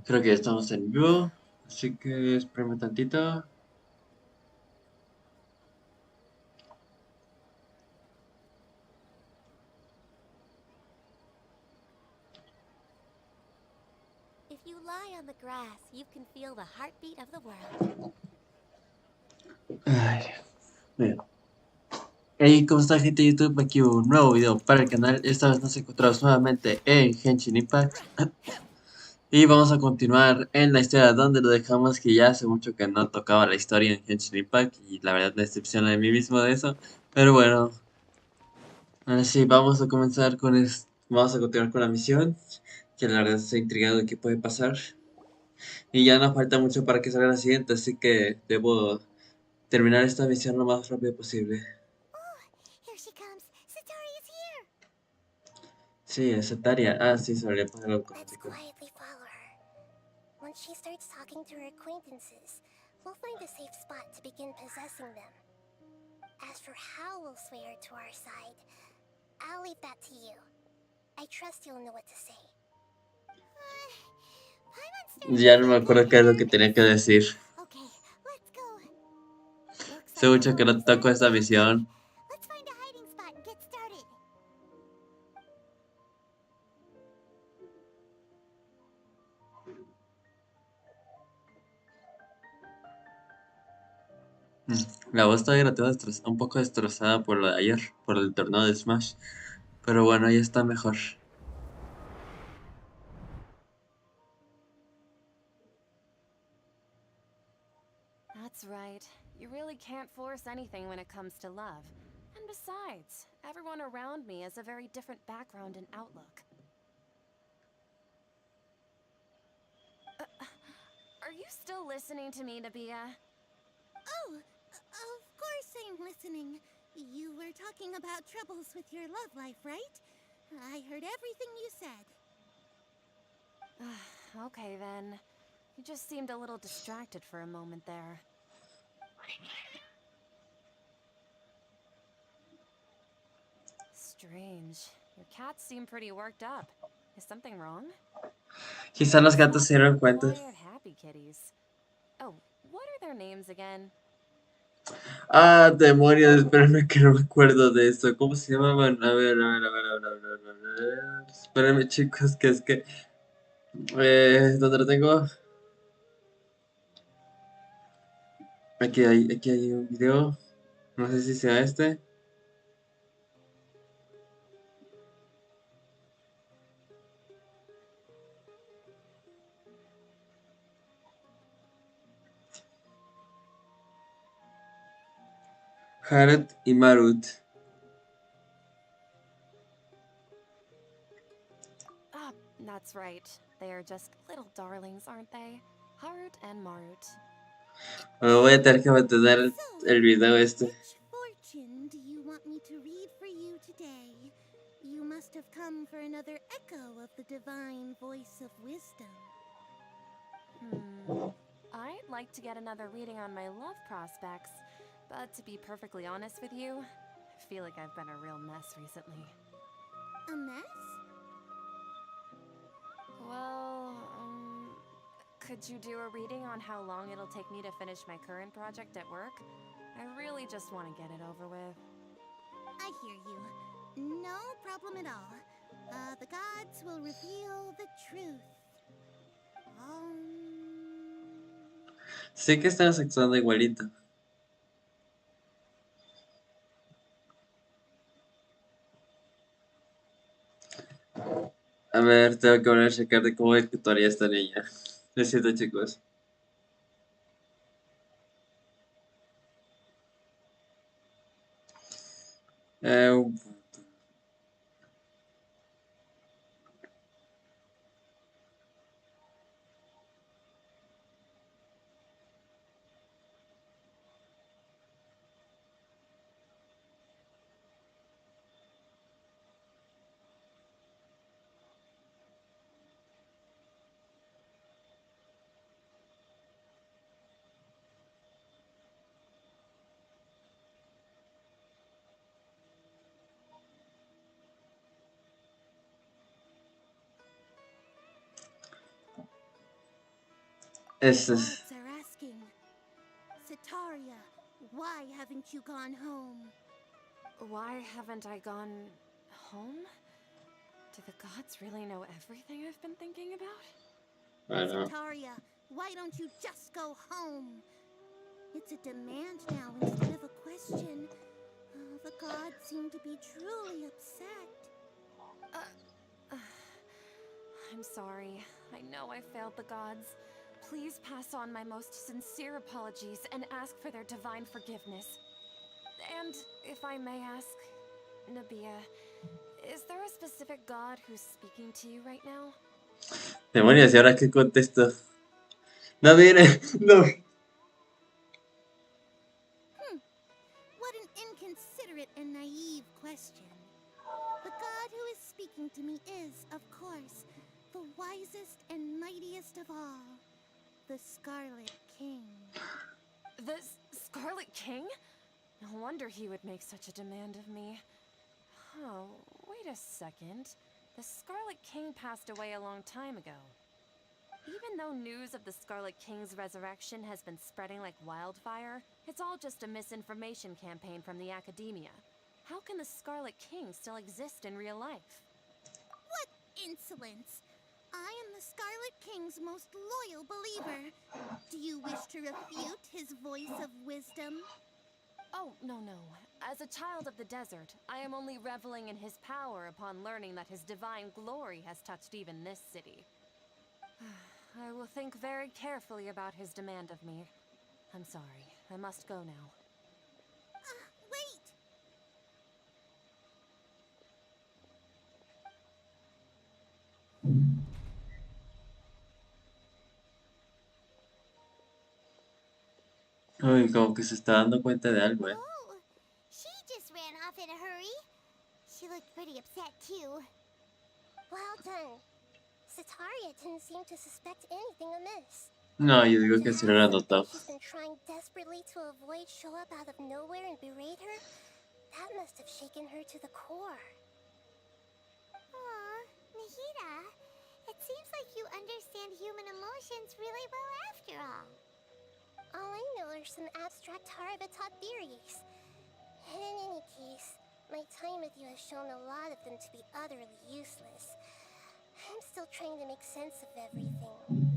Creo que ya estamos en vivo, así que espérame tantito. If you lie on the grass, you can feel the heartbeat of the world. Ay, bien. Hey, ¿cómo está, gente de YouTube? Aquí un nuevo video para el canal. Esta vez nos encontramos nuevamente en Genshin Impact. Y vamos a continuar en la historia donde lo dejamos, que ya hace mucho que no tocaba la historia en Genshin Impact. Y la verdad me decepciona de mí mismo de eso. Pero bueno, ahora sí, vamos a comenzar con vamos a continuar con la misión. Que la verdad estoy intrigado de qué puede pasar. Y ya no falta mucho para que salga la siguiente, así que debo terminar esta misión lo más rápido posible. Oh, here she comes. Satari is here. Sí, es Etaria. Ah, sí, se olvidó poner Let's automático. quietly follow her. Once she starts talking to her acquaintances, we'll find a safe spot to begin possessing them. As for how we'll sway her to our side, I'll leave that to you. I trust you'll know what to say. Paimon's starting to Ya no me feel acuerdo qué es lo better. que tenía que decir. Okay, let's go. Looks Hace like mucho que no everyone's toco headed esta back. misión. Let's find a hiding spot and get started. La voz todavía la tengo un poco destrozada por lo de ayer, por el torneo de Smash. Pero bueno, ya está mejor. That's right. You really can't force anything when it comes to love. And besides, everyone around me has a very different background and outlook. Are you still listening to me, Nabia? Oh, of course I'm listening. You were talking about troubles with your love life, right? I heard everything you said. Okay then. You just seemed a little distracted for a moment there. Strange. Your cats seem pretty worked up. Is something wrong? Quizá los These gatos look se dieron like cuenta. quiet, happy kitties. Oh, what are their names again? Ah, demonios, espérenme que no me acuerdo de eso. ¿Cómo se llamaban? A ver. Espérenme, chicos, que es que... ¿dónde lo tengo? Aquí hay un video. No sé si sea este. Haret y Marut. Ah, that's right. They are just little darlings, aren't they? Harut and Marut. Me voy a tener que mantener el So, video este. which fortune do you want me to read for you today? You must have come for another echo of the divine voice of wisdom. I'd like to get another reading on my love prospects, but to be perfectly honest with you, I feel like I've been a real mess recently. A mess? Well, could you do a reading on how long it'll take me to finish my current project at work? I really just want to get it over with. I hear you. No problem at all. The gods will reveal the truth. Sé que estás actuando igualito. A ver, tengo que volver a checar de cómo actuaría esta niña. Lo siento, chicos. Eh, Ese es... Gods are asking. Sataria, why haven't you gone home? Why haven't I gone home? Do the gods really know everything I've been thinking about? Bueno. Sataria, why don't you just go home? It's a demand now instead of a question. The gods seem to be truly upset. I'm sorry. I know I failed the gods. Please pass on my most sincere apologies and ask for their divine forgiveness. And if I may ask, Nabia, is there a specific god who's speaking to you right now? Demonios, ¿y ahora qué contesto? No, mire, no. What an inconsiderate and naive question. The god who is speaking to me is, of course, the wisest and mightiest of all, the Scarlet King. The Scarlet King? No wonder he would make such a demand of me. Oh, wait a second. The Scarlet King passed away a long time ago. Even though news of the Scarlet King's resurrection has been spreading like wildfire, it's all just a misinformation campaign from the academia. How can the Scarlet King still exist in real life? What insolence! I am the Scarlet King's most loyal believer. Do you wish to refute his voice of wisdom? Oh, no. As a child of the desert, I am only reveling in his power upon learning that his divine glory has touched even this city. I will think very carefully about his demand of me. I'm sorry. I must go now. Wait! Uy, como que se está dando cuenta de algo, ¿eh? Oh, she just ran off in a hurry. She looked pretty upset, too. Well done. Sataria didn't seem to suspect anything amiss. No, yo digo To que sí lo have hubiera something notado. she's been trying desperately to avoid show up out of nowhere and berate her, that must have shaken her to the core. Aw, Nahida, it seems like you understand human emotions really well after all. All I know are some abstract Harabata theories. And in any case, my time with you has shown a lot of them to be utterly useless. I'm still trying to make sense of everything.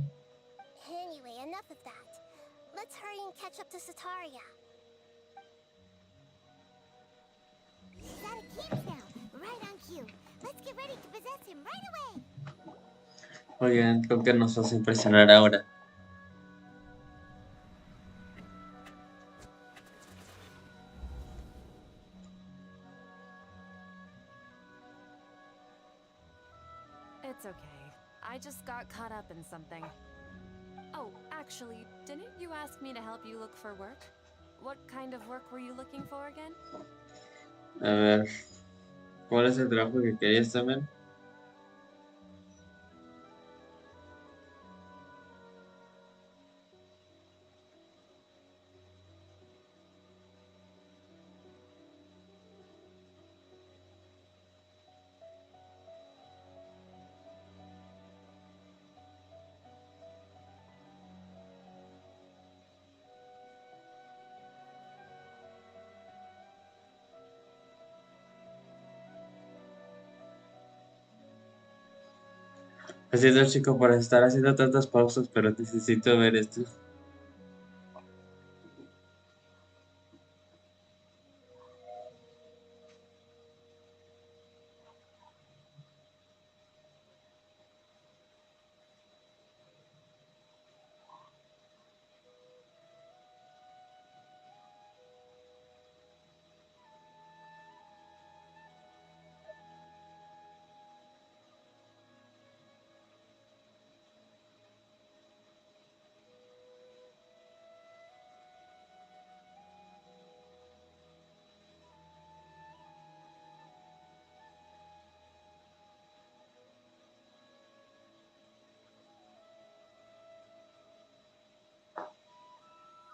Anyway, enough of that. Let's hurry and catch up to Sataria. He's out of camp now, right on cue. Let's get ready to possess him right away. Oigan, ¿con qué nos vas a impresionar ahora? It's okay. I just got caught up in something. Oh, actually, didn't you ask me to help you look for work? What kind of work were you looking for again? A ver, ¿cuál es el trabajo que querías también? Así es, chico, por estar haciendo tantas pausas, pero necesito ver esto.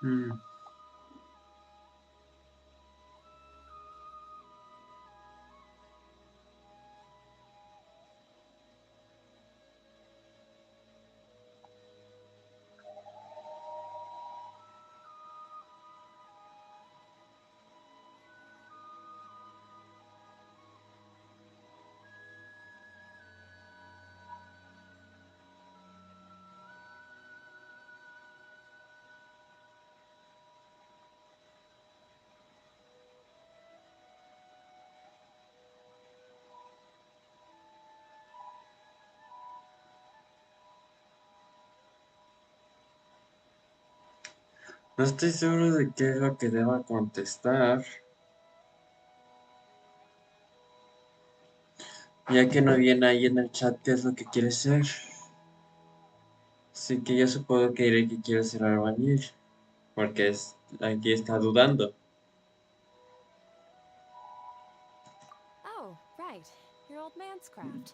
Mm. No estoy seguro de qué es lo que deba contestar, ya que no viene ahí en el chat qué es lo que quiere ser. Así que yo supongo que diré que quiero ser albañil, porque aquí está dudando. Oh, right. Your old man's craft.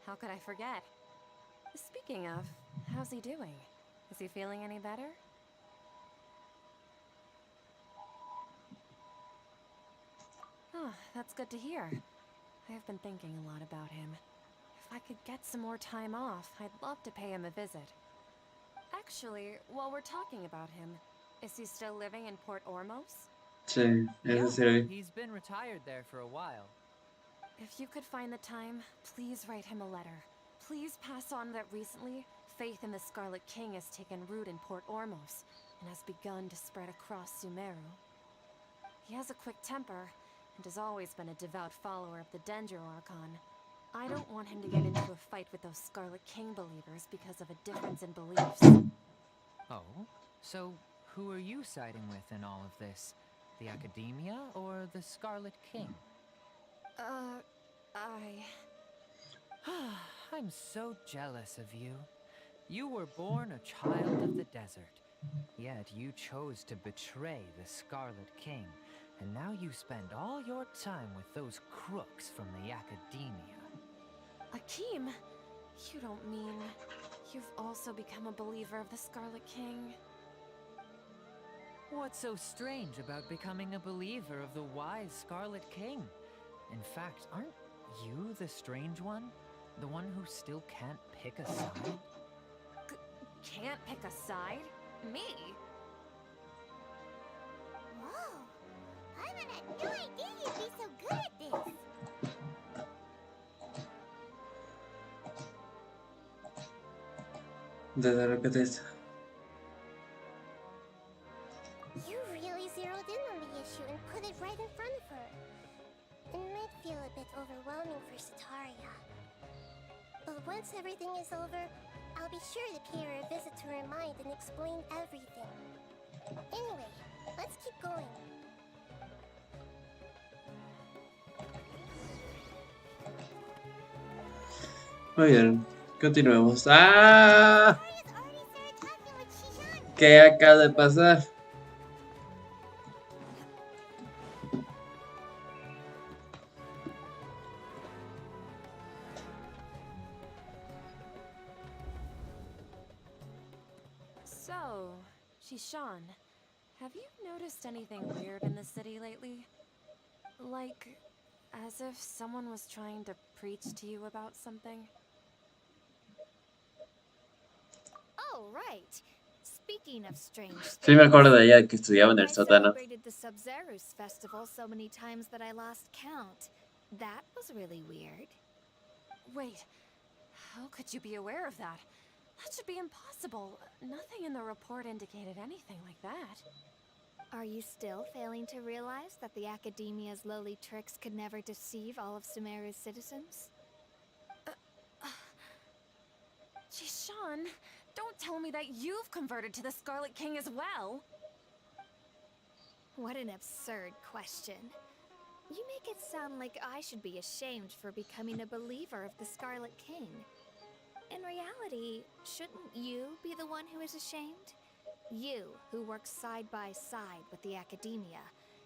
How could I forget? Speaking of, how's he doing? Is he feeling any better? Oh, that's good to hear. I have been thinking a lot about him. If I could get some more time off, I'd love to pay him a visit. Actually, while we're talking about him, is he still living in Port Ormos? Sí, Yeah, eso sí. he's been retired there for a while. If you could find the time, please write him a letter. Please pass on that recently, faith in the Scarlet King has taken root in Port Ormos and has begun to spread across Sumeru. He has a quick temper and has always been a devout follower of the Dendro Archon. I don't want him to get into a fight with those Scarlet King believers because of a difference in beliefs. Oh? So, who are you siding with in all of this? The Academia or the Scarlet King? I'm so jealous of you. You were born a child of the desert, yet you chose to betray the Scarlet King, and now you spend all your time with those crooks from the Academia. Akeem, you don't mean you've also become a believer of the Scarlet King? What's so strange about becoming a believer of the wise Scarlet King? In fact, aren't you the strange one? The one who still can't pick a side? Can't pick a side? Me? Whoa! Paimon had no idea you'd be so good at this! Desde lo que te... You really zeroed in on the issue and put it right in front of her. It might feel a bit overwhelming for Sataria. But once everything is over, I'll be sure to pay her a visit to her mind and explain everything. Anyway, let's keep going. Muy bien, continuemos. ¡Ah! Sataria's already started talking with Shishan. ¿Qué acaba de pasar? So, Shishan, have you noticed anything weird in the city lately? Like, as if someone was trying to preach to you about something? Oh, right. Speaking of strange Sí me acuerdo things, de ella que estudiaba en el I sótano. celebrated the Sub-Zerus festival so many times that I lost count. That was really weird. Wait, how could you be aware of that? That should be impossible. Nothing in the report indicated anything like that. Are you still failing to realize that the Academia's lowly tricks could never deceive all of Sumeru's citizens? Jishan, don't tell me that you've converted to the Scarlet King as well! What an absurd question. You make it sound like I should be ashamed for becoming a believer of the Scarlet King. In reality, shouldn't you be the one who is ashamed? You, who worked side by side with the Academia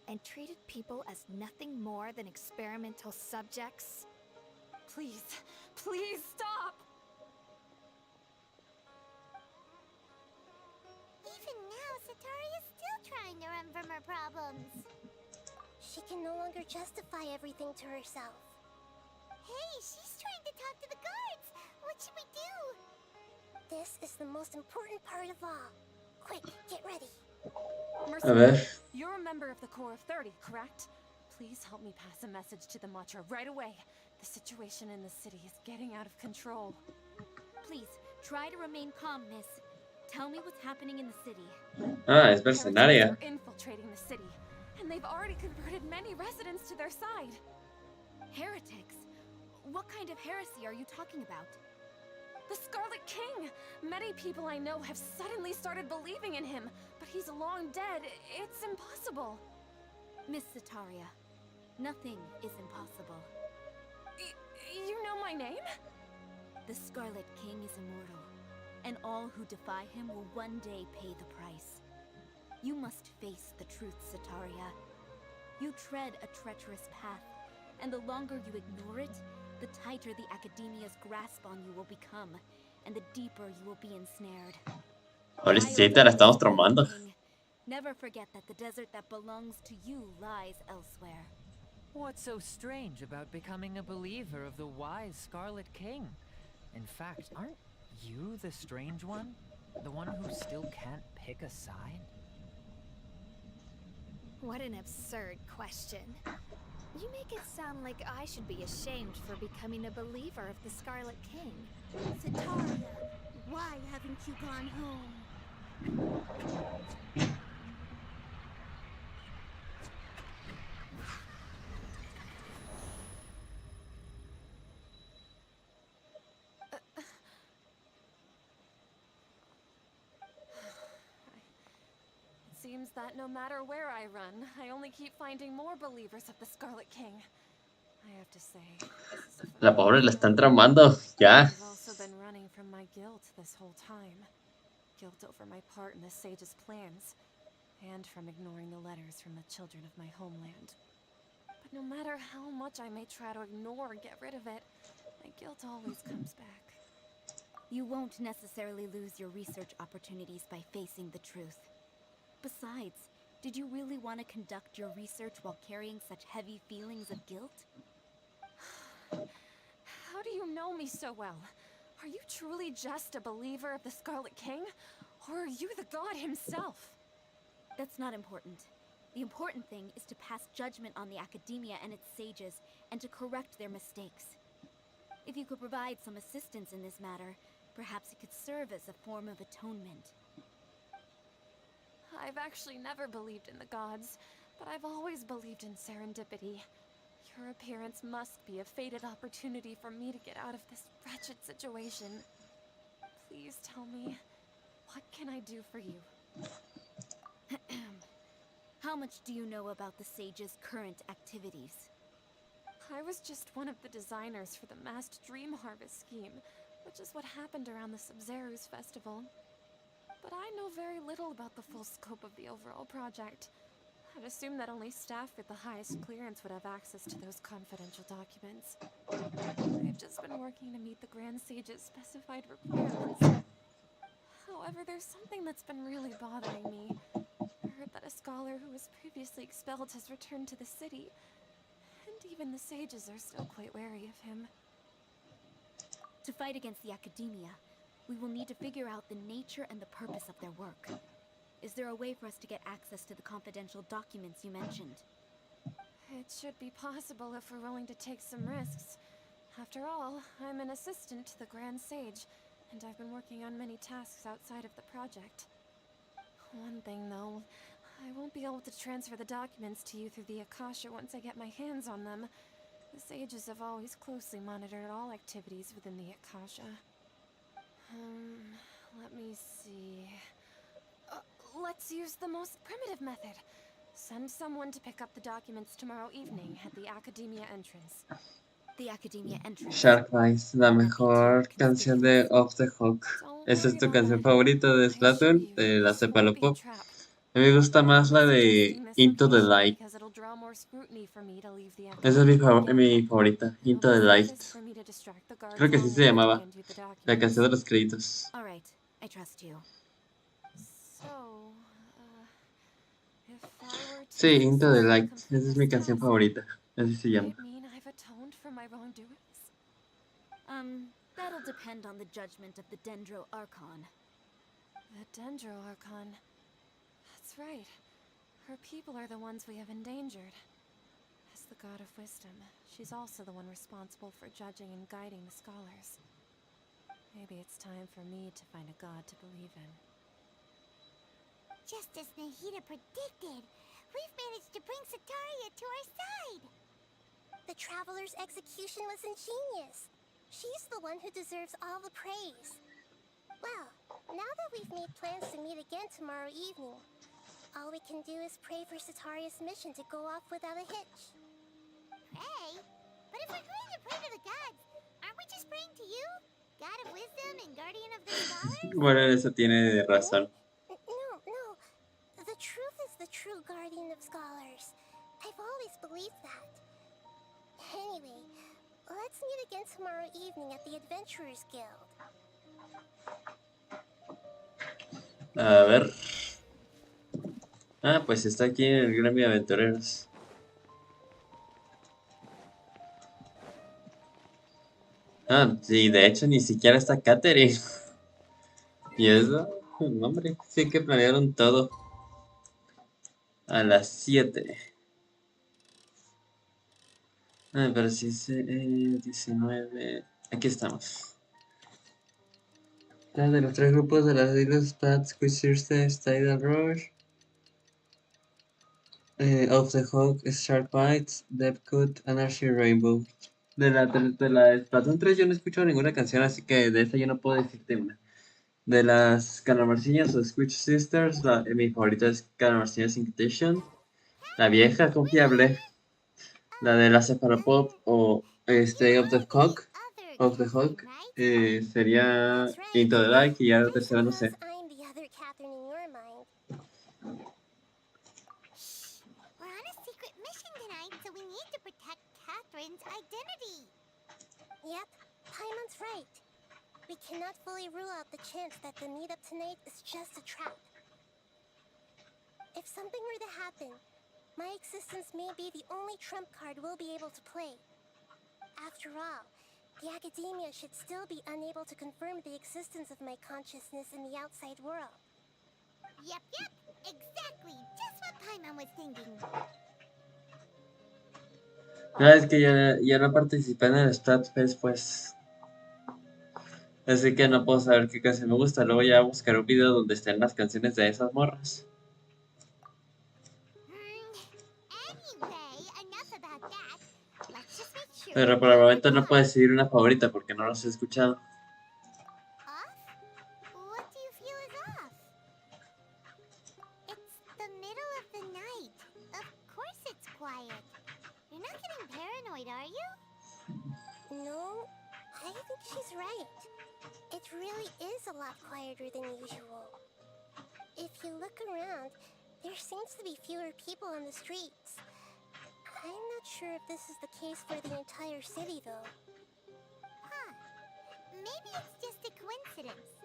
and treated people as nothing more than experimental subjects? Please, please stop! Even now, Sataria's still trying to run from her problems. She can no longer justify everything to herself. Hey, she's trying to talk to the guards! What should we do? This is the most important part of all. Quick, get ready. A ver. You're a member of the Corps of 30, correct? Please help me pass a message to the Matra right away. The situation in the city is getting out of control. Please, try to remain calm, miss. Tell me what's happening in the city. Ah, es Heretics mercenaria. are infiltrating the city, and they've already converted many residents to their side. Heretics? What kind of heresy are you talking about? The Scarlet King! Many people I know have suddenly started believing in him, but he's long dead. It's impossible. Miss Sataria, nothing is impossible. You know my name? The Scarlet King is immortal, and all who defy him will one day pay the price. You must face the truth, Sataria. You tread a treacherous path, and the longer you ignore it, the tighter the Academia's grasp on you will become, and the deeper you will be ensnared. Ahora sí te la estamos traumando. King, never forget that the desert that belongs to you lies elsewhere. What's so strange about becoming a believer of the wise Scarlet King? In fact, aren't you the strange one? The one who still can't pick a side? What an absurd question. You make it sound like I should be ashamed for becoming a believer of the Scarlet King. Sataria, why haven't you gone home? It seems that no matter where I run, I only keep finding more believers of the Scarlet King. I have to say, this is a La pobre la están traumando. Ya. I've also been running from my guilt this whole time. Guilt over my part in the sage's plans, and from ignoring the letters from the children of my homeland. But no matter how much I may try to ignore or get rid of it, my guilt always comes back. You won't necessarily lose your research opportunities by facing the truth. Besides, did you really want to conduct your research while carrying such heavy feelings of guilt? How do you know me so well? Are you truly just a believer of the Scarlet King? Or are you the god himself? That's not important. The important thing is to pass judgment on the Academia and its sages, and to correct their mistakes. If you could provide some assistance in this matter, perhaps it could serve as a form of atonement. I've actually never believed in the gods, but I've always believed in serendipity. Your appearance must be a fated opportunity for me to get out of this wretched situation. Please tell me, what can I do for you? How much do you know about the sage's current activities? I was just one of the designers for the masked dream harvest scheme, which is what happened around the Sub-Zeru's festival. But I know very little about the full scope of the overall project. I'd assume that only staff with the highest clearance would have access to those confidential documents. I've just been working to meet the Grand Sage's specified requirements. However, there's something that's been really bothering me. I heard that a scholar who was previously expelled has returned to the city, and even the sages are still quite wary of him. To fight against the Academia, we will need to figure out the nature and the purpose of their work. Is there a way for us to get access to the confidential documents you mentioned? It should be possible if we're willing to take some risks. After all, I'm an assistant to the Grand Sage, and I've been working on many tasks outside of the project. One thing, though, I won't be able to transfer the documents to you through the Akasha once I get my hands on them. The sages have always closely monitored all activities within the Akasha. Let me see... let's use the most primitive method. Send someone to pick up the documents tomorrow evening at the Academia entrance. The Academia entrance. Shark Eyes, la mejor canción de Off the Hook. ¿Esa es tu canción favorita de Splatoon? De la Cephalopop. A mí me gusta más la de Into the Light. Esa es mi favorita, Into the Light. Creo que así se llamaba. La canción de los créditos. All right, I trust you. Sí, Into the Light. Esa es mi canción favorita. Así se llama. That'll depend on the judgment of the Dendro Archon. The Dendro Archon. That's right. Her people are the ones we have endangered. As the god of wisdom, she's also the one responsible for judging and guiding the scholars. Maybe it's time for me to find a god to believe in. Just as Nahida predicted, we've managed to bring Sataria to our side. The Traveler's execution was ingenious. She's the one who deserves all the praise. Well, now that we've made plans to meet again tomorrow evening, all we can do is pray for Sataria's mission to go off without a hitch. Pray? But if we're going to pray to the gods, aren't we just praying to you? God of wisdom and guardian of the scholars? Bueno, en eso tiene razón. No. The truth is the true guardian of scholars. I've always believed that. Anyway, let's meet again tomorrow evening at the Adventurers Guild. A ver. Ah, pues está aquí en el gremio de aventureros. Ah, sí, de hecho ni siquiera está Katherine. ¿Y eso? No, hombre, sí que planearon todo. A las 7. Ah, pero sí es 19. Aquí estamos. De los 3 grupos de las islas Pats, Quizirce, Tidal Rush, Off the Hawk, Shark Bites, Depcut, Anarchy Rainbow. De la Splatoon 3 yo no he escuchado ninguna canción, así que de esta yo no puedo decirte una. De las Calamarciñas o Squitch Sisters, mi favorita es Calamarciñas Invitation. La vieja, confiable. La de la Cephalopop o of the Hawk, sería That's right. Into the Light, y ya la tercera no Unless sé. I'm the other Catherine in your mind. Shh! We're on a secret mission tonight, so we need to protect Catherine's identity. Yep, Paimon's right. We cannot fully rule out the chance that the meetup tonight is just a trap. If something were to happen, my existence may be the only trump card we'll be able to play. After all, the academia should still be unable to confirm the existence of my consciousness in the outside world. Yep, exactly. Just what Paimon was thinking. No, es que ya no participé en el Splatfest, pues. Así que no puedo saber qué canción me gusta. Luego ya buscaré un video donde estén las canciones de esas morras. Anyway, enough about that. Let's just make sure. Pero por el momento no puedo decidir una favorita porque no las he escuchado. Off? What do you feel is off? It's the middle of the night. Of course it's quiet. You're not getting paranoid, are you? No, I think she's right. It really is a lot quieter than usual. If you look around, there seems to be fewer people on the streets. I'm not sure if this is the case for the entire city, though. Huh. Maybe it's just a coincidence.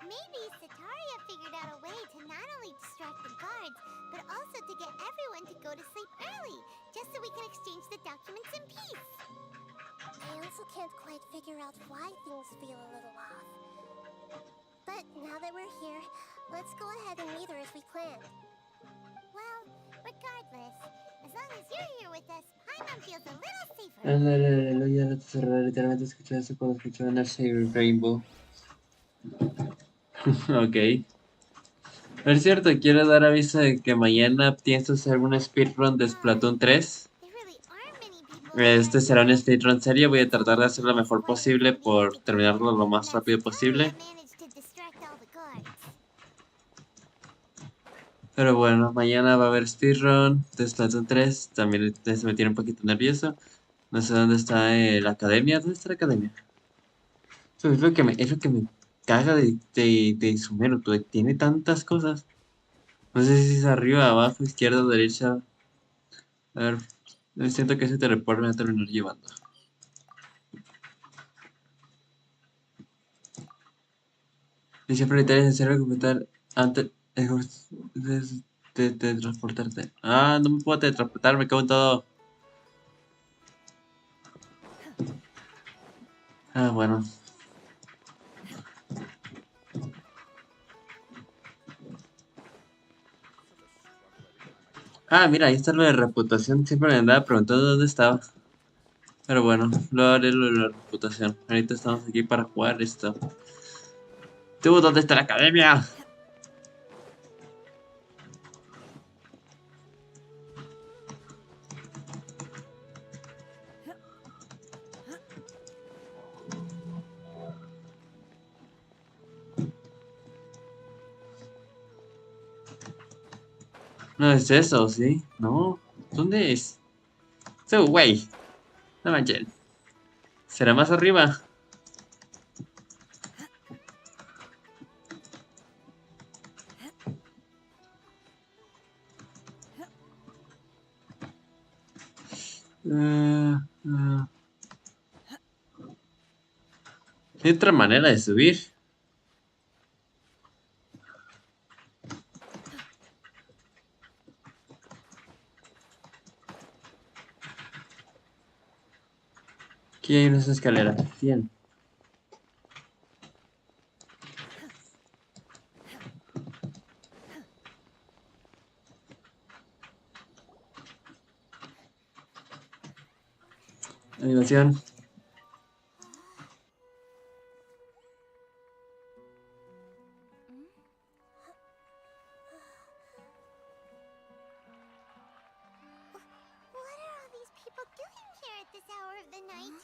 Maybe Sataria figured out a way to not only distract the guards, but also to get everyone to go to sleep early, just so we can exchange the documents in peace. I also can't quite figure out why things feel a little off. But now that we're here, let's go ahead and meet her as we planned. Well, regardless, as long as you're here with us, Paimon feels a little safer. Literalmente escuché eso cuando escuché Anarchy Rainbow. Ok. Es cierto, quiero dar aviso de que mañana pienso hacer un speedrun de Splatoon 3. There really aren't many people Este será un speedrun serio, voy a tratar de hacer lo mejor posible por terminarlo lo más rápido posible. managed to distract all the guards. Pero bueno, mañana va a haber speedrun de Splatoon 3. También se me tiene un poquito nervioso. No sé dónde está la academia. ¿Dónde está la academia? Eso es lo que me caga de Sumero. Tiene tantas cosas. No sé si es arriba, abajo, izquierda o derecha. A ver, siento que ese teleport me va a terminar llevando. Y siempre es necesario completar antes de transportarte. Ah, no me puedo teletransportar, me cago en todo. Ah, bueno. Ah, mira, ahí está lo de reputación. Siempre me andaba preguntando dónde estaba. Pero bueno, lo haré lo de la reputación. Ahorita estamos aquí para jugar esto. ¿Tú dónde está la academia? No es eso, ¿sí? No. ¿Dónde es? So, güey. No manches. ¿Será más arriba? Eh, eh, ¿Hay otra manera de subir? Aquí hay unas escaleras. 100. Animación. What are all these people doing here at this hour of the night?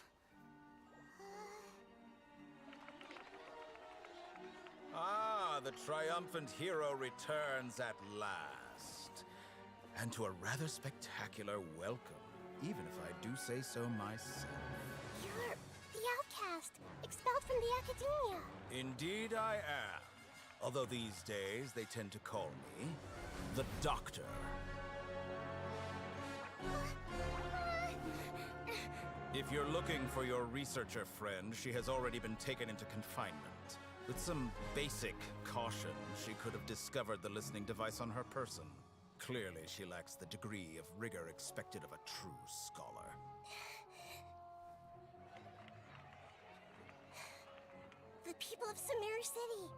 Ah, the triumphant hero returns at last. And to a rather spectacular welcome, even if I do say so myself. You're the outcast, expelled from the academia. Indeed I am. Although these days they tend to call me the Doctor. If you're looking for your researcher friend, she has already been taken into confinement. With some basic caution, she could have discovered the listening device on her person. Clearly, she lacks the degree of rigor expected of a true scholar. The people of Sumeru City.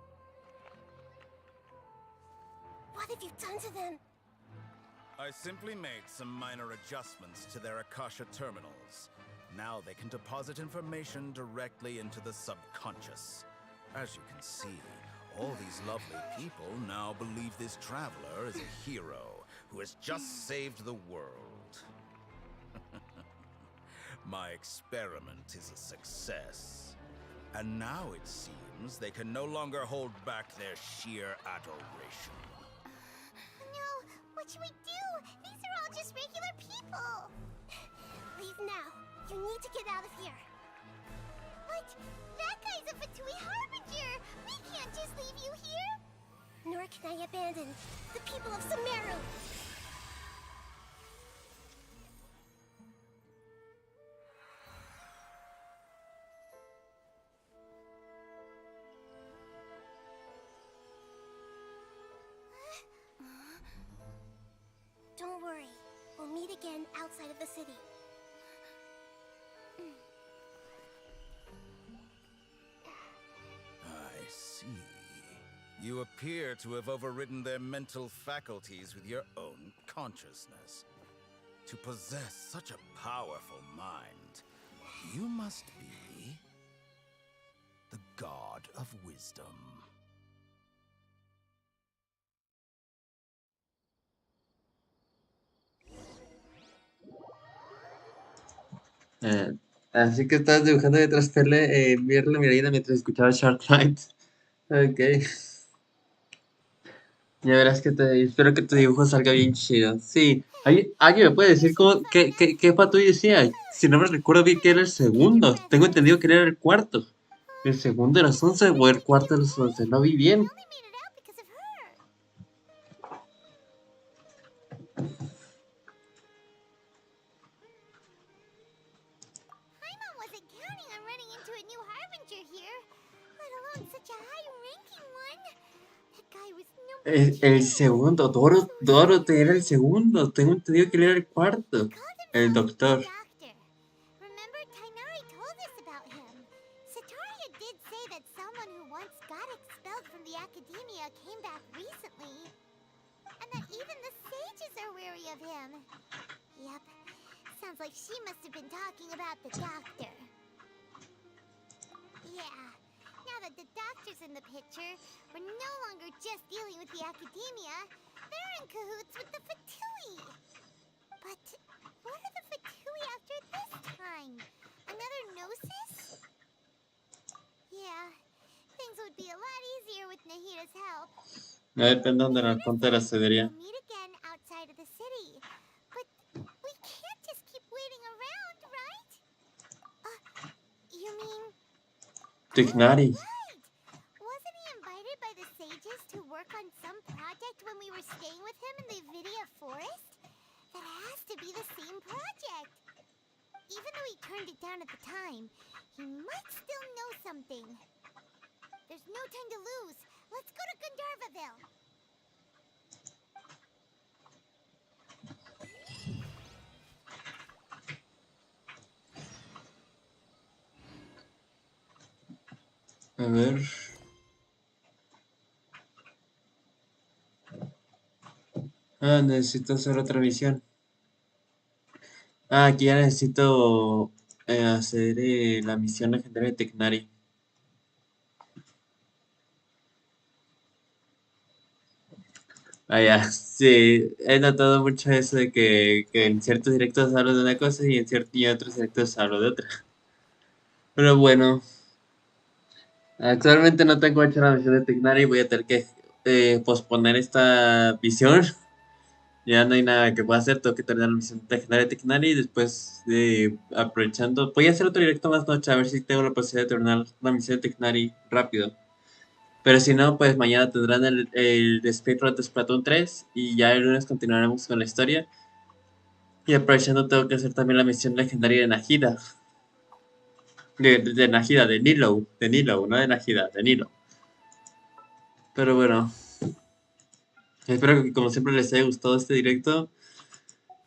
What have you done to them? I simply made some minor adjustments to their Akasha terminals. Now they can deposit information directly into the subconscious. As you can see, all these lovely people now believe this traveler is a hero who has just saved the world. My experiment is a success. And now it seems they can no longer hold back their sheer adoration. No, what should we do? These are all just regular people. Leave now. You need to get out of here. But that guy's a Fatui Harbinger. We can't just leave you here. Nor can I abandon the people of Sumeru. Don't worry. We'll meet again outside of the city. I see. You appear to have overridden their mental faculties with your own consciousness. To possess such a powerful mind, you must be the god of wisdom. Así que estás dibujando detrás Perle, mirarle Mirina mientras escuchaba Shark Night. Ok. Ya verás que espero que tu dibujo salga bien chido. Sí. ¿Alguien me puede decir qué Fatui decía? Si no me recuerdo bien que era el segundo. Tengo entendido que era el cuarto. ¿El segundo de los 11 o el cuarto de los 11? No vi bien. I only made it out because of her. Paimon wasn't counting on running into a new Harbinger here, let alone such a high-ranking one. That guy was El number 2. segundo. Dorothy era el segundo. Tengo entendido que él era el cuarto. El doctor. Doctor. Remember, Tainari told us about him. Sataria did say that someone who once got expelled from the academia came back recently. And that even the sages are wary of him. Yep. Sounds like she must have been talking about the doctor. Yeah. Now that the doctor's in the picture, we're no longer just dealing with the academia. They're in cahoots with the Fatui. But what are the Fatui after this time? Another Gnosis? Yeah, things would be a lot easier with Nahida's help. Depende de la frontera se diría. We'll meet again outside Tignari. Right! Wasn't he invited by the sages to work on some project when we were staying with him in the Vidia forest? That has to be the same project. Even though he turned it down at the time, he might still know something. There's no time to lose. Let's go to Gandharvaville. A ver. Necesito hacer otra misión. Aquí ya necesito hacer la misión legendaria de Tignari. Ya, sí, he notado mucho eso de que en ciertos directos hablo de una cosa y y en otros directos hablo de otra. Pero bueno, actualmente no tengo hecha la misión de Tignari y voy a tener que posponer esta misión. Ya no hay nada que pueda hacer, tengo que terminar la misión legendaria de Tignari y después aprovechando, voy a hacer otro directo más noche a ver si tengo la posibilidad de terminar la misión de Tignari rápido. Pero si no, pues mañana tendrán el speedrun de Splatoon 3 y ya el lunes continuaremos con la historia. Y aprovechando tengo que hacer también la misión legendaria de Nahida. De Nahida, de Nilo, no de Nahida, de Nilo. Pero bueno, espero que como siempre les haya gustado este directo.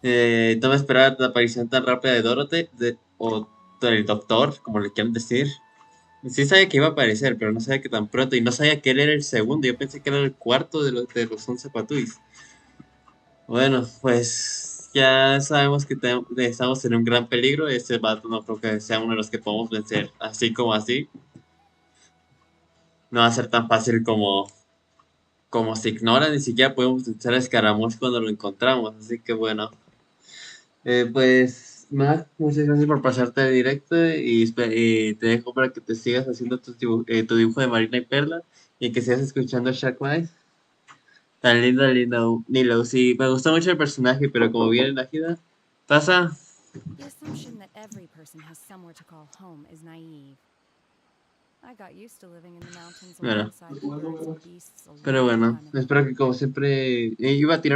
No me esperaba la aparición tan rápida de Dorothy, o del doctor, como le quieran decir. Sí sabía que iba a aparecer, pero no sabía que tan pronto. Y no sabía que él era el segundo, yo pensé que era el cuarto de los 11 Patuis. Bueno, pues ya sabemos que estamos en un gran peligro. Este vato no creo que sea uno de los que podemos vencer así como así. No va a ser tan fácil como se ignora. Ni siquiera podemos vencer a Scaramouche cuando lo encontramos. Así que bueno. Pues, Mac, muchas gracias por pasarte de directo y te dejo para que te sigas haciendo tu dibujo de Marina y Perla y que sigas escuchando Shark Wise. Tan lindo, lindo, Nilo. Sí, me gustó mucho el personaje, pero como viene la gira, pasa. The assumption that every person has somewhere to call home is naive. I got used to living in the mountains Bueno, alongside the birds and beasts a pero long bueno, time ago. espero que como siempre iba a tirar